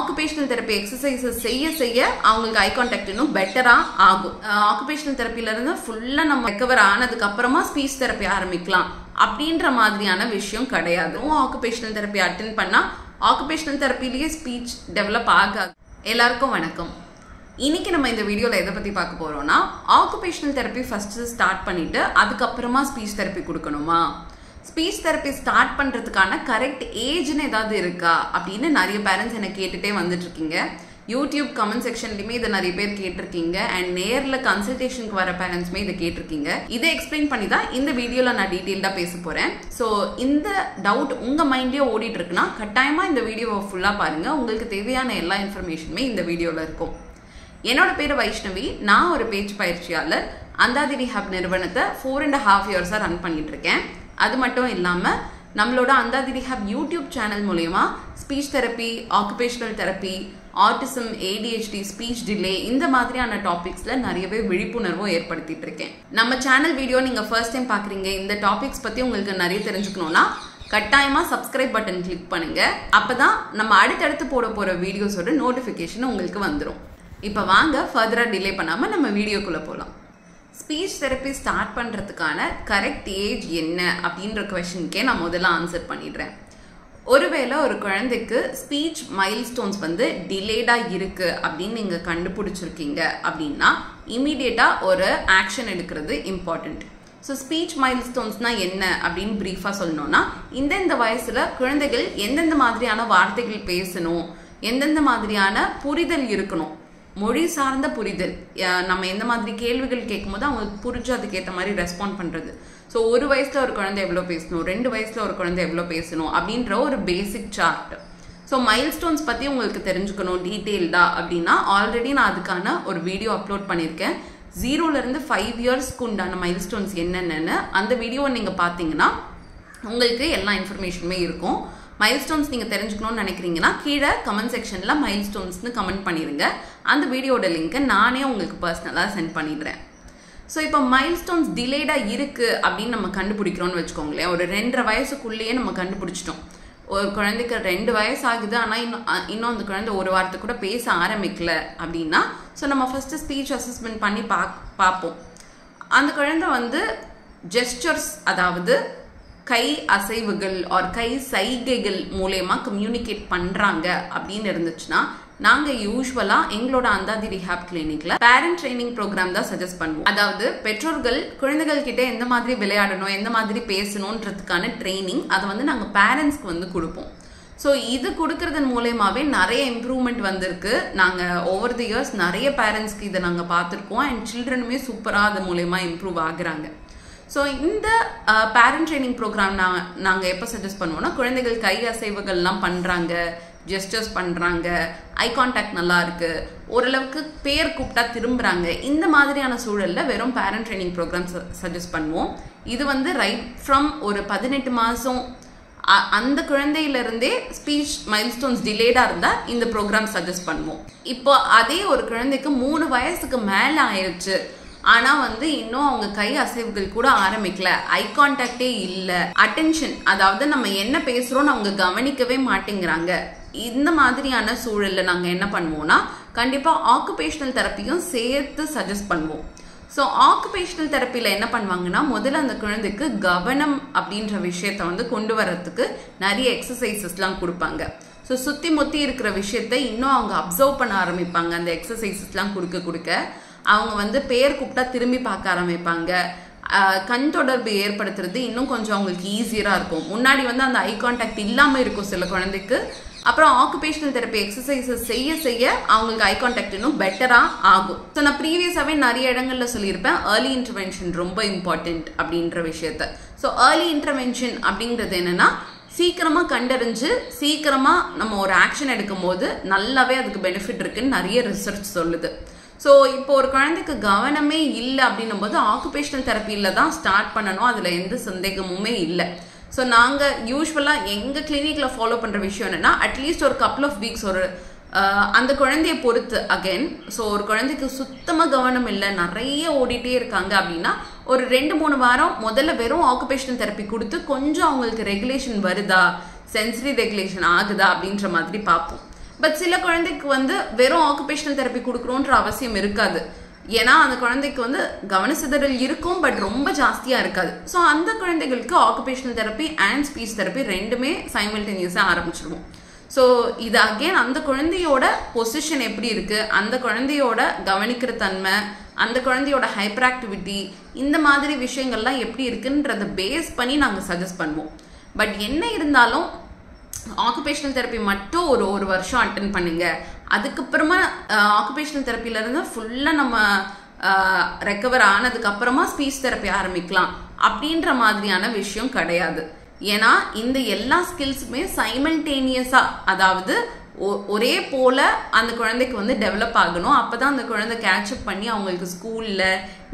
Occupational therapy exercises செய்ய அவங்களுக்கு eye contact இன்னும் பெட்டரா ஆகும். ஆக்குபேஷனல் தெரப்பில இருந்து ஃபுல்லா நம்ம ரெக்கவர் ஆனதுக்கு அப்புறமா ஸ்பீச் தெரப்பி ஆரம்பிக்கலாம் அப்படின்ற மாதிரியான விஷயம் கிடையாது. ஆக்குபேஷனல் தெரப்பி அட்டென்ட் பண்ணா ஆக்குபேஷனல் தெரப்பிலேயே ஸ்பீச் டெவலப் ஆகாது. எல்லாருக்கும் வணக்கம். இன்னைக்கு நம்ம இந்த வீடியோல எதை பத்தி பார்க்க போறோம்னா, ஆக்குபேஷனல் தெரப்பி ஃபர்ஸ்ட் ஸ்டார்ட் பண்ணிட்டு அதுக்கப்புறமா ஸ்பீச் தெரப்பி கொடுக்கணுமா, ஸ்பீச் தெரப்பி ஸ்டார்ட் பண்றதுக்கான கரெக்ட் ஏஜ்னு ஏதாவது இருக்கா அப்படின்னு நிறைய பேரண்ட்ஸ் என்ன கேட்டுட்டே வந்துட்டு இருக்கீங்க. யூடியூப் கமெண்ட் செக்ஷன்லயுமே இதை நிறைய பேர் கேட்டிருக்கீங்க அண்ட் நேர்ல கன்சல்டேஷனுக்கு வர பேரண்ட்ஸ்மே இதை கேட்டிருக்கீங்க. இதை எக்ஸ்பிளைன் பண்ணி தான் இந்த வீடியோல நான் டீட்டெயில்டா பேச போறேன். ஸோ இந்த டவுட் உங்க மைண்ட்லயே ஓடிட்டு இருக்குன்னா கட்டாயமா இந்த வீடியோவை ஃபுல்லா பாருங்க. உங்களுக்கு தேவையான எல்லா இன்ஃபர்மேஷனுமே இந்த வீடியோல இருக்கும். என்னோட பேரு வைஷ்ணவி. நான் ஒரு பேச்சு பயிற்சியாளர். அந்தாதி ரிஹாப் நிறுவனத்தை 4.5 இயர்ஸா ரன் பண்ணிட்டு இருக்கேன். அது மட்டும் இல்லாம நம்மளோட அந்தாதி ரிஹாப் யூடியூப் சேனல் மூலமா speech therapy, occupational therapy, autism, ADHD, speech delay இந்த மாதிரியான டாபிக்ஸ்ல நிறையவே விழிப்புணர்வும் ஏற்படுத்திட்டு இருக்கேன். நம்ம சேனல் வீடியோ நீங்க ஃபர்ஸ்ட் டைம் பாக்குறீங்க, இந்த டாபிக்ஸ் பத்தி உங்களுக்கு நிறைய தெரிஞ்சுக்கணும்னா கட்டாயமா சப்ஸ்கிரைப் பட்டன் கிளிக் பண்ணுங்க. அப்பதான் நம்ம அடுத்தடுத்து போட போற வீடியோஸோட நோட்டிபிகேஷன் உங்களுக்கு வந்துடும். இப்போ வாங்க ஃபர்தரா டிலே பண்ணாம நம்ம வீடியோக்குள்ள போகலாம். ஸ்பீச் தெரப்பி ஸ்டார்ட் பண்றதுக்கான கரெக்ட் ஏஜ் என்ன அப்படின்ற கொஸ்டினுக்கே நான் முதல்ல ஆன்சர் பண்ணிடுறேன். ஒருவேளை ஒரு குழந்தைக்கு ஸ்பீச் மைல்ஸ்டோன்ஸ் டிலேடா இருக்கு அப்படின்னு நீங்க கண்டுபிடிச்சிருக்கீங்க அப்படின்னா இமீடியட்டா ஒரு ஆக்ஷன் எடுக்கிறது இம்பார்ட்டன்ட். ஸோ ஸ்பீச் மைல்ஸ்டோன்ஸ்னா என்ன அப்படின்னு பிரீஃபா சொல்லணும்னா, இந்த வயசுல குழந்தைகள் எந்தெந்த மாதிரியான வார்த்தைகள் பேசணும், எந்தெந்த மாதிரியான புரிதல் இருக்கணும், மொழி சார்ந்த புரிதல், நம்ம எந்த மாதிரி கேள்விகள் கேட்கும் போது அவங்களுக்கு புரிஞ்சு அதுக்கேற்ற மாதிரி ரெஸ்பாண்ட் பண்றது. ஸோ 1 வயசுல ஒரு குழந்தை எவ்வளோ பேசணும், 2 வயசுல ஒரு குழந்தை எவ்வளோ பேசணும் அப்படின்ற ஒரு பேசிக் சார்ட். ஸோ மைல்ஸ்டோன்ஸ் பத்தி உங்களுக்கு தெரிஞ்சுக்கணும் டீட்டெயில்டா அப்படின்னா ஆல்ரெடி நான் அதுக்கான ஒரு வீடியோ அப்லோட் பண்ணியிருக்கேன். 0ல இருந்து 5 இயர்ஸ்க்கு உண்டான மைல்ஸ்டோன்ஸ் என்னென்னு அந்த வீடியோவை நீங்க பார்த்தீங்கன்னா உங்களுக்கு எல்லா இன்ஃபர்மேஷனுமே இருக்கும். மைல்ஸ்டோன்ஸ் நீங்க தெரிஞ்சுக்கணும்னு நினைக்கிறீங்கன்னா கீழே கமெண்ட் செக்ஷன்ல மைல்ஸ்டோன்ஸ்னு கமெண்ட் பண்ணிடுங்க. அந்த வீடியோட லிங்கை நானே உங்களுக்கு பர்சனலா சென்ட் பண்ணிடுறேன். ஸோ இப்போ மைல்ஸ்டோன்ஸ் டிலேடா இருக்கு அப்படின்னு நம்ம கண்டுபிடிக்கிறோம்னு வச்சுக்கோங்களேன். ஒரு 2.5 வயசுக்குள்ளேயே நம்ம கண்டுபிடிச்சிட்டோம். ஒரு குழந்தைக்கு 2 வயசு ஆகுது ஆனா இன்னும் அந்த குழந்தை ஒரு வார்த்தை கூட பேச ஆரம்பிக்கல அப்படின்னா, ஸோ நம்ம ஃபர்ஸ்ட் ஸ்பீச் அசஸ்மெண்ட் பண்ணி பார்ப்போம். அந்த குழந்தை ஜெஸ்டர்ஸ், அதாவது கை அசைவுகள் ஆர் கை சைகைகள் மூலமா கம்யூனிகேட் பண்றாங்க அப்படின்னு இருந்துச்சுன்னா நாங்க யூஸ்வலா எங்களோட அந்தாதி ரிஹாப் கிளினிக்ல பேரண்ட் ட்ரைனிங் ப்ரோக்ராம் தான் சஜஸ்ட் பண்ணுவோம். அதாவது பெற்றோர்கள் குழந்தைகள் கிட்ட எந்த மாதிரி விளையாடணும், எந்த மாதிரி பேசணும்ன்றதுக்கான ட்ரைனிங் அதை நாங்க பேரண்ட்ஸ்க்கு கொடுப்போம். ஸோ இது கொடுக்கறதன் மூலயமாவே நிறைய இம்ப்ரூவ்மெண்ட் வந்திருக்கு. நாங்க ஓவர் தி இயர்ஸ் நிறைய பேரண்ட்ஸ்க்கு இதை நாங்க பார்த்துருக்கோம் அண்ட் சில்ட்ரனுமே சூப்பரா அது மூலயமா இம்ப்ரூவ் ஆகுறாங்க. ஸோ இந்த பேரண்ட் ட்ரைனிங் ப்ரோக்ராம் நாங்கள் எப்போ சஜஸ்ட் பண்ணுவோம்னா, குழந்தைகள் கை அசைவுகள்லாம் பண்ணுறாங்க, ஜெஸ்டர்ஸ் பண்ணுறாங்க, ஐ கான்டாக்ட் நல்லா இருக்கு, ஓரளவுக்கு பேர் கூப்பிட்டா திரும்புறாங்க, இந்த மாதிரியான சூழலில் வெறும் பேரண்ட் ட்ரைனிங் ப்ரோக்ராம் சஜஸ்ட் பண்ணுவோம். இது ரைட் ஃப்ரம் ஒரு 18 மாதம் அந்த குழந்தையிலிருந்தே ஸ்பீச் மைல்ஸ்டோன்ஸ் டிலேடா இருந்தால் இந்த ப்ரோக்ராம் சஜஸ்ட் பண்ணுவோம். இப்போ அதே ஒரு குழந்தைக்கு 3 வயசுக்கு மேலே ஆயிடுச்சு ஆனா இன்னும் அவங்க கை அசைவுகள் கூட ஆரம்பிக்கல, ஐ கான்டாக்டே இல்ல, அட்டென்ஷன், அதாவது நம்ம என்ன பேசுறோம்னு அவங்க கவனிக்கவே மாட்டேங்கிறாங்க, இந்த மாதிரியான சூழல்ல நாங்க என்ன பண்ணுவோம்னா கண்டிப்பா ஆக்குபேஷனல் தெரப்பியும் சேர்த்து சஜஸ்ட் பண்ணுவோம். ஸோ ஆக்குபேஷனல் தெரப்பில என்ன பண்ணுவாங்கன்னா, முதல்ல அந்த குழந்தைக்கு கவனம் அப்படின்ற விஷயத்த கொண்டு வரதுக்கு நிறைய எக்ஸசைசஸ்லாம் கொடுப்பாங்க. ஸோ சுத்தி முத்தி இருக்கிற விஷயத்த இன்னும் அவங்க அப்சர்வ் பண்ண ஆரம்பிப்பாங்க. அந்த எக்ஸசைசஸ்லாம் கொடுக்க அவங்க பேர் கூப்பிட்டா திரும்பி பார்க்க ஆரம்பிப்பாங்க. கண் தொடர்பு ஏற்படுத்துறது இன்னும் கொஞ்சம் அவங்களுக்கு ஈஸியரா இருக்கும். முன்னாடி அந்த ஐ கான்டாக்ட் இல்லாம இருக்கும் சில குழந்தைக்கு. அப்புறம் ஆக்குபேஷனல் தெரப்பி எக்ஸசைசஸ் செய்ய அவங்களுக்கு ஐ கான்டாக்ட் இன்னும் பெட்டரா ஆகும். ஸோ நான் ப்ரீவியஸாவே நிறைய இடங்கள்ல சொல்லியிருப்பேன், ஏர்லி இன்டர்வென்ஷன் ரொம்ப இம்பார்ட்டன்ட் அப்படின்ற விஷயத்த. ஸோ ஏர்லி இன்டர்வென்ஷன் அப்படிங்கிறது என்னன்னா, சீக்கிரமா கண்டறிஞ்சு சீக்கிரமா நம்ம ஒரு ஆக்ஷன் எடுக்கும் போது நல்லாவே அதுக்கு பெனிஃபிட் இருக்குன்னு நிறைய ரிசர்ச் சொல்லுது. ஸோ இப்போ ஒரு குழந்தைக்கு கவனமே இல்லை அப்படின்னும் போது ஆக்குபேஷனல் தெரப்பியில தான் ஸ்டார்ட் பண்ணணும், அதுல எந்த சந்தேகமுமே இல்லை. ஸோ நாங்கள் யூஸ்வலாக எங்கள் கிளினிக்ல ஃபாலோ பண்ணுற விஷயம் என்னன்னா, அட்லீஸ்ட் ஒரு கப்புள் ஆஃப் வீக்ஸ் ஒரு அந்த குழந்தைய பொறுத்து அகைன். ஸோ ஒரு குழந்தைக்கு சுத்தமாக கவனம் இல்லை, நிறைய ஓடிட்டே இருக்காங்க அப்படின்னா ஒரு 2-3 வாரம் முதல்ல வெறும் ஆக்குபேஷனல் தெரப்பி கொடுத்து கொஞ்சம் அவங்களுக்கு ரெகுலேஷன் வருதா, சென்சரி ரெகுலேஷன் ஆகுதா அப்படின்ற மாதிரி பார்ப்போம். பட் சில குழந்தைக்கு வந்து வெறும் ஆக்குபேஷனல் தெரப்பி கொடுக்கணுன்ற அவசியம் இருக்காது. ஏன்னா அந்த குழந்தைக்கு வந்து கவனசிதறல் இருக்கும், பட் ரொம்ப ஜாஸ்தியா இருக்காது. ஸோ அந்த குழந்தைகளுக்கு occupational therapy and speech therapy ரெண்டுமே சைமல்டேனியஸாக ஆரம்பிச்சிடுவோம். ஸோ இது அகெயின் அந்த குழந்தையோட பொசிஷன் எப்படி இருக்கு, அந்த குழந்தையோட கவனிக்கிற தன்மை, அந்த குழந்தையோட ஹைப்பர் ஆக்டிவிட்டி, இந்த மாதிரி விஷயங்கள்லாம் எப்படி இருக்குன்றத பேஸ் பண்ணி நாங்கள் சஜஸ்ட் பண்ணுவோம். பட் என்ன இருந்தாலும் ஆக்குபேஷனல் தெரப்பி மட்டும் ஒரு வருஷம் அட்டென்ட் பண்ணுங்க. அதுக்கப்புறமா ஆக்குபேஷனல் தெரப்பில இருந்து ஃபுல்லா நம்ம ரெக்கவர் ஆனதுக்கு அப்புறமா ஸ்பீச் தெரப்பி ஆரம்பிக்கலாம் அப்படின்ற மாதிரியான விஷயம் கிடையாது. ஏன்னா இந்த எல்லா ஸ்கில்ஸுமே சைமல்டேனியஸா, அதாவது ஒரே போல அந்த குழந்தைக்கு வந்து டெவலப் ஆகணும். அப்பதான் அந்த குழந்தை கேட்சப் பண்ணி அவங்களுக்கு ஸ்கூல்ல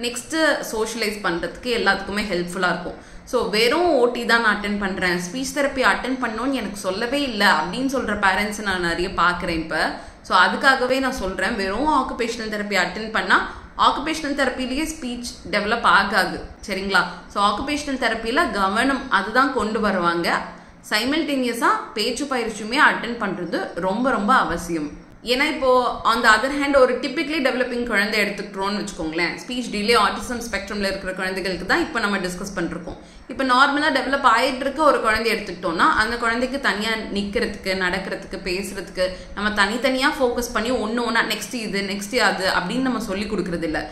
நெக்ஸ்ட் சோஷியலைஸ் பண்றதுக்கு எல்லாத்துக்குமே ஹெல்ப்ஃபுல்லா இருக்கும். ஸோ வெறும் ஓடி தான் நான் அட்டென்ட் பண்றேன், ஸ்பீச் தெரப்பி அட்டென்ட் பண்ணணும்னு எனக்கு சொல்லவே இல்லை அப்படின்னு சொல்ற பேரண்ட்ஸ் நான் நிறைய பார்க்குறேன் இப்போ. ஸோ அதுக்காகவே நான் சொல்றேன், வெறும் ஆக்குபேஷனல் தெரப்பி அட்டென்ட் பண்ணா ஆக்குபேஷனல் தெரப்பிலேயே ஸ்பீச் டெவலப் ஆகாது, சரிங்களா? ஸோ ஆக்குபேஷனல் தெரப்பியில கவனம் அதுதான் கொண்டு வருவாங்க. சைமல்டேனியஸா பேச்சு பயிற்சியுமே அட்டென்ட் பண்றது ரொம்ப ரொம்ப அவசியம். ஏன்னா இப்போ ஆன் த அதர் ஹேண்ட் ஒரு டிபிக்லி டெவலப்பிங் குழந்தை எடுத்துக்கிட்டோம்னு வச்சுக்கோங்களேன், ஸ்பீச் டிலே ஆட்டிசம் ஸ்பெக்ட்ரம்ல இருக்கிற குழந்தைகளுக்கு தான் இப்போ நம்ம டிஸ்கஸ் பண்ணிருக்கோம். இப்போ நார்மலா டெவலப் ஆயிட்டு இருக்க ஒரு குழந்தை எடுத்துக்கிட்டோம்னா அந்த குழந்தைக்கு தனியா நிக்கிறதுக்கு, நடக்கிறதுக்கு, பேசுறதுக்கு நம்ம தனித்தனியா ஃபோக்கஸ் பண்ணி ஒன்னா நெக்ஸ்ட் இது நெக்ஸ்ட் அது அப்படின்னு நம்ம சொல்லி கொடுக்கறது இல்லை.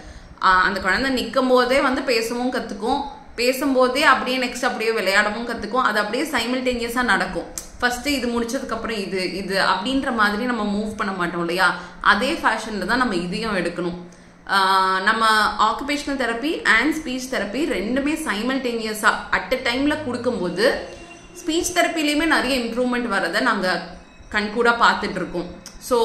அந்த குழந்தை நிற்கும் போதே வந்து பேசவும் கத்துக்கும், பேசும்போதே அப்படியே நெக்ஸ்ட் அப்படியே விளையாடவும் கத்துக்கும். அது அப்படியே சைமல்டேனியஸா நடக்கும். ஃபர்ஸ்ட் இது முடிச்சதுக்கு அப்புறம் இது அப்படின்ற மாதிரி நம்ம மூவ் பண்ண மாட்டோம் இல்லையா? அதே ஃபேஷன்ல தான் நம்ம இதையும் எடுக்கணும். நம்ம occupational therapy and speech therapy ரெண்டுமே சைமல்டேனியஸா அட் அ டைம்ல கொடுக்கும்போது ஸ்பீச் தெரப்பிலையுமே நிறைய இம்ப்ரூவ்மெண்ட் வரதை நாங்கள் கண்கூடா பார்த்துட்டு இருக்கோம். ஸோ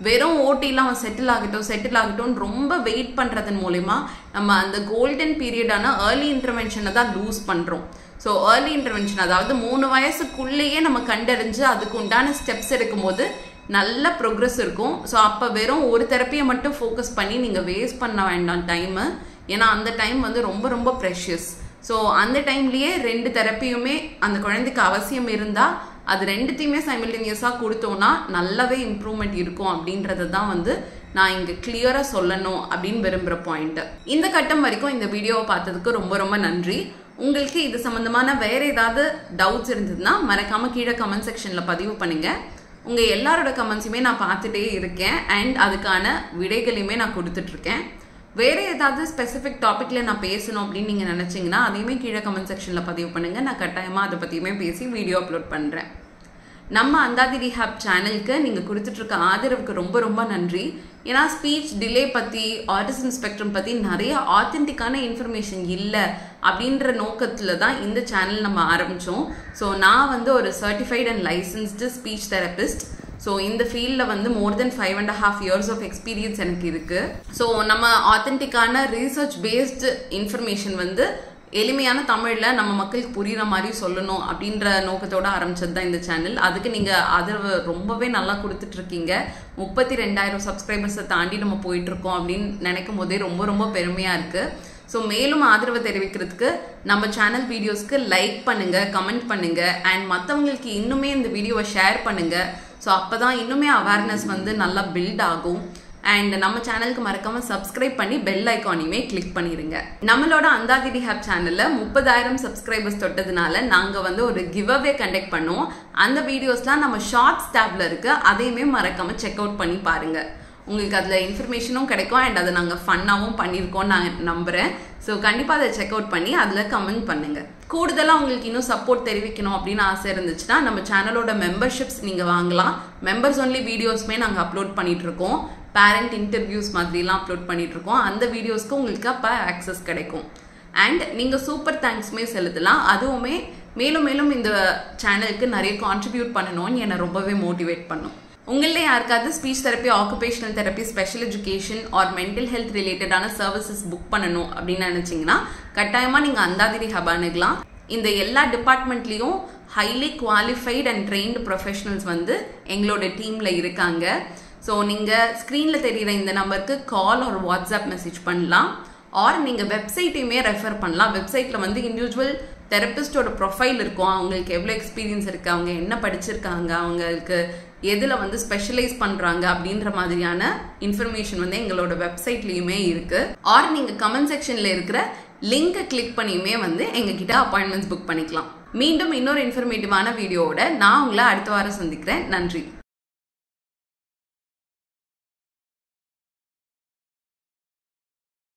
வெறும் ஓட்டிலாம் அவன் செட்டில் ஆகட்டும் ரொம்ப வெயிட் பண்ணுறதன் மூலமா நம்ம அந்த கோல்டன் பீரியடான ஏர்லி இன்டர்வென்ஷனை தான் லூஸ் பண்ணுறோம். ஸோ ஏர்லி இன்டர்வென்ஷன், அதாவது 3 வயசுக்குள்ளேயே நம்ம கண்டறிஞ்சு அதுக்கு உண்டான ஸ்டெப்ஸ் எடுக்கும்போது நல்ல ப்ரோக்ரஸ் இருக்கும். ஸோ அப்போ வெறும் ஒரு தெரப்பியை மட்டும் ஃபோக்கஸ் பண்ணி நீங்கள் வேஸ்ட் பண்ண வேண்டாம் டைமு. ஏன்னா அந்த டைம் வந்து ரொம்ப ரொம்ப ப்ரெஷியஸ். ஸோ அந்த டைம்லேயே 2 தெரப்பியுமே அந்த குழந்தைக்கு அவசியம் இருந்தால் அது ரெண்டுத்தையுமே சைமல்டேனியஸாக கொடுத்தோன்னா நல்லாவே இம்ப்ரூவ்மெண்ட் இருக்கும் அப்படின்றது தான் வந்து நான் இங்கே கிளியராக சொல்லணும் அப்படின்னு விரும்புகிற பாயிண்ட். இந்த கட்டம் வரைக்கும் இந்த வீடியோவை பார்த்ததுக்கு ரொம்ப ரொம்ப நன்றி. உங்களுக்கு இது சம்பந்தமான வேற ஏதாவது டவுட்ஸ் இருந்ததுன்னா மறக்காம கீழே கமெண்ட் செக்ஷன்ல பதிவு பண்ணுங்க. உங்க எல்லாரோட கமெண்ட்ஸுமே நான் பார்த்துட்டே இருக்கேன் அண்ட் அதுக்கான விடைகளையுமே நான் கொடுத்துட்டு இருக்கேன். வேற ஏதாவது ஸ்பெசிஃபிக் டாபிக்ல நான் பேசணும் அப்படின்னு நீங்க நினைச்சீங்கன்னா அதையுமே கீழே கமெண்ட் செக்ஷன்ல பதிவு பண்ணுங்க. நான் கட்டாயமா அதை பத்தியுமே பேசி வீடியோ அப்லோட் பண்றேன். நம்ம அந்தாதி ரீஹாப் சேனலுக்கு நீங்க கொடுத்துட்டு இருக்க ஆதரவுக்கு ரொம்ப ரொம்ப நன்றி. ஏன்னா ஸ்பீச் டிலே பத்தி, ஆட்டிசம் ஸ்பெக்ட்ரம் பத்தி நிறைய ஆத்தென்டிக்கான இன்ஃபர்மேஷன் இல்லை அப்படின்ற நோக்கத்துல தான் இந்த சேனல் நம்ம ஆரம்பிச்சோம். ஸோ நான் வந்து ஒரு certified and licensed speech therapist. So இந்த ஃபீல்டில் வந்து மோர் தென் 5.5 years ஆஃப் எக்ஸ்பீரியன்ஸ் எனக்கு இருக்கு. ஸோ நம்ம ஆத்தென்டிக்கான ரீசர்ச் பேஸ்டு இன்ஃபர்மேஷன் வந்து எளிமையான தமிழ்ல நம்ம மக்களுக்கு புரியுற மாதிரி சொல்லணும் அப்படின்ற நோக்கத்தோட ஆரம்பிச்சது தான் இந்த சேனல். அதுக்கு நீங்க ஆதரவு ரொம்பவே நல்லா கொடுத்துட்டு இருக்கீங்க. 32,000 சப்ஸ்கிரைபர்ஸை தாண்டி நம்ம போயிட்டு இருக்கோம் அப்படின்னு நினைக்கும் போதே ரொம்ப ரொம்ப பெருமையா இருக்கு. ஸோ மேலும் ஆதரவை தெரிவிக்கிறதுக்கு நம்ம சேனல் வீடியோஸ்க்கு லைக் பண்ணுங்க, கமெண்ட் பண்ணுங்க அண்ட் மற்றவங்களுக்கு இன்னுமே இந்த வீடியோவை ஷேர் பண்ணுங்க. ஸோ அப்போதான் இன்னுமே அவேர்னஸ் வந்து நல்லா பில்ட் ஆகும். அண்ட் நம்ம சேனலுக்கு மறக்காம சப்ஸ்கிரைப் பண்ணி பெல் ஐக்கானையுமே கிளிக் பண்ணிருங்க. நம்மளோட அந்தாதி ரீஹாப் சேனல்ல 30,000 சப்ஸ்கிரைபர்ஸ் தொட்டதுனால நாங்க வந்து ஒரு கிவ் அவே கண்டக்ட் பண்ணுவோம். அந்த வீடியோஸ்லாம் நம்ம ஷார்ட்ஸ் டேப்ல இருக்கு, அதையுமே மறக்காம செக் அவுட் பண்ணி பாருங்க. உங்களுக்கு அதுல இன்ஃபர்மேஷனும் கிடைக்கும் அண்ட் அதை நாங்கள் ஃபன்னாகவும் பண்ணியிருக்கோம் நான் நம்புறேன். ஸோ கண்டிப்பாக அதை செக் அவுட் பண்ணி அதில் கமெண்ட் பண்ணுங்க. கூடுதலாக உங்களுக்கு இன்னும் சப்போர்ட் தெரிவிக்கணும் அப்படின்னு ஆசை இருந்துச்சுன்னா நம்ம சேனலோட மெம்பர்ஷிப்ஸ் நீங்கள் வாங்கலாம். மெம்பர்ஸ் ஒன்லி வீடியோஸ்மே நாங்கள் அப்லோட் பண்ணிட்டு இருக்கோம். பேரண்ட் இன்டர்வியூஸ் மாதிரிலாம் அப்லோட் பண்ணிட்டு இருக்கோம். அந்த வீடியோஸ்க்கு உங்களுக்கு அப்போ ஆக்சஸ் கிடைக்கும். அண்ட் நீங்கள் சூப்பர் தேங்க்ஸ்மே செலுத்தலாம். அதுவுமே மேலும் மேலும் இந்த சேனலுக்கு நிறைய கான்ட்ரிபியூட் பண்ணணும்னு என்னை ரொம்பவே மோட்டிவேட் பண்ணும். உங்களே யாருக்காவது speech therapy, occupational therapy, special education or mental health ரிலேட்டடான சர்வீசஸ் புக் பண்ணணும் அப்படின்னு நினைச்சீங்கன்னா கட்டாயமா நீங்க அந்தாதி ரீஹாப் அணுகலாம். இந்த எல்லா டிபார்ட்மெண்ட்லயும் highly qualified and trained professionals வந்து எங்களோட டீம்ல இருக்காங்க. ஸோ நீங்க ஸ்கிரீன்ல தெரியுற இந்த நம்பருக்கு கால் ஆர் வாட்ஸ்அப் மெசேஜ் பண்ணலாம். ஆர் நீங்க வெப்சைட்டையுமே ரெஃபர் பண்ணலாம். வெப்சைட்ல வந்து இண்டிவிஜுவல் தெரபிஸ்டோட ப்ரொஃபைல் இருக்கும். அவங்களுக்கு எவ்வளோ எக்ஸ்பீரியன்ஸ் இருக்கு, அவங்க என்ன படிச்சிருக்காங்க, அவங்களுக்கு எதுல வந்து ஸ்பெஷலைஸ் பண்றாங்க அப்படின்ற மாதிரியான இன்ஃபர்மேஷன் வந்து எங்களோட வெப்சைட்லயுமே இருக்கு. ஆர் நீங்க கமெண்ட் செக்ஷன்ல இருக்கிற லிங்கை கிளிக் பண்ணியுமே வந்து எங்ககிட்ட அப்பாயின்மெண்ட்ஸ் புக் பண்ணிக்கலாம். மீண்டும் இன்னொரு இன்ஃபர்மேட்டிவான வீடியோவோட நான் உங்களை அடுத்த வாரம் சந்திக்கிறேன். நன்றி.